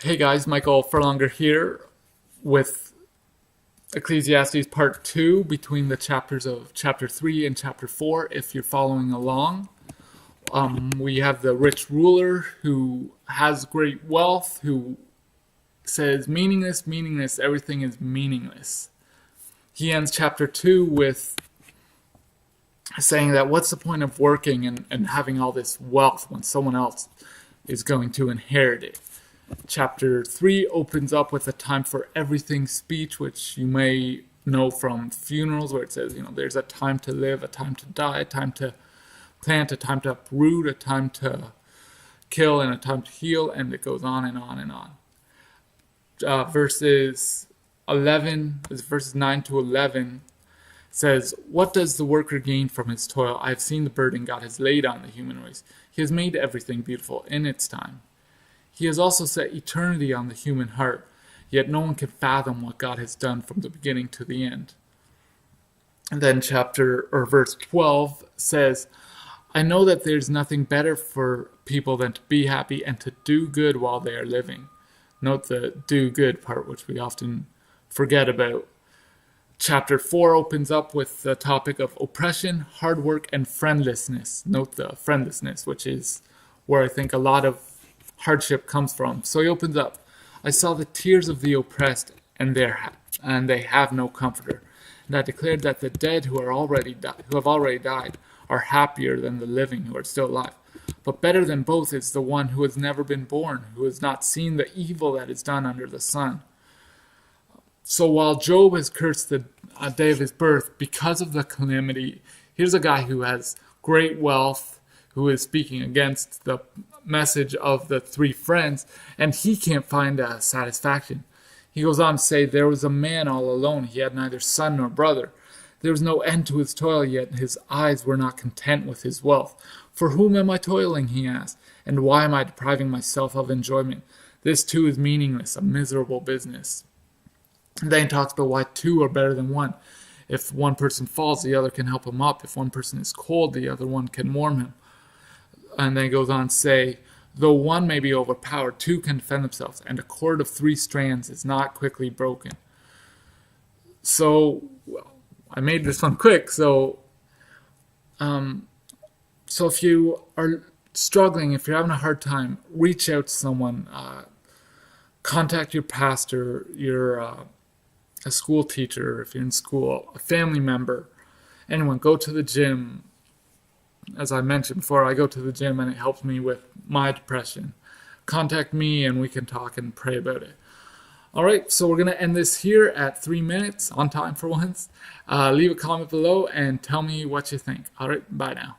Hey guys, Michael Furlonger here with Ecclesiastes Part 2 between the chapters of Chapter 3 and Chapter 4 if you're following along. We have the rich ruler who has great wealth, who says meaningless, meaningless, everything is meaningless. He ends Chapter 2 with saying that what's the point of working and having all this wealth when someone else is going to inherit it. Chapter 3 opens up with a time for everything speech, which you may know from funerals, where it says, there's a time to live, a time to die, a time to plant, a time to uproot, a time to kill, and a time to heal, and it goes on and on and on. Verses 9 to 11 says, "What does the worker gain from his toil? I have seen the burden God has laid on the human race. He has made everything beautiful in its time. He has also set eternity on the human heart, yet no one can fathom what God has done from the beginning to the end." And then verse 12 says, "I know that there's nothing better for people than to be happy and to do good while they are living." Note the do good part, which we often forget about. Chapter 4 opens up with the topic of oppression, hard work, and friendlessness. Note the friendlessness, which is where I think a lot of hardship comes from. So he opens up, "I saw the tears of the oppressed, and they have no comforter. And I declared that the dead who have already died are happier than the living who are still alive. But better than both is the one who has never been born, who has not seen the evil that is done under the sun." So while Job has cursed the day of his birth because of the calamity, here's a guy who has great wealth, who is speaking against the message of the three friends, and he can't find satisfaction. He goes on to say, "There was a man all alone. He had neither son nor brother. There was no end to his toil, yet his eyes were not content with his wealth. 'For whom am I toiling?' he asked, 'and why am I depriving myself of enjoyment? This too is meaningless, a miserable business.'" And then he talks about why two are better than one. If one person falls, the other can help him up. If one person is cold, the other one can warm him. And then he goes on to say, "Though one may be overpowered, two can defend themselves, and a cord of 3 strands is not quickly broken." So, I made this one quick. So if you are struggling, if you're having a hard time, reach out to someone. Contact your pastor, a school teacher, if you're in school, a family member, anyone. Go to the gym. As I mentioned before, I go to the gym and it helps me with my depression. Contact me and we can talk and pray about it. All right, so we're going to end this here at 3 minutes, on time for once. Leave a comment below and tell me what you think. All right, bye now.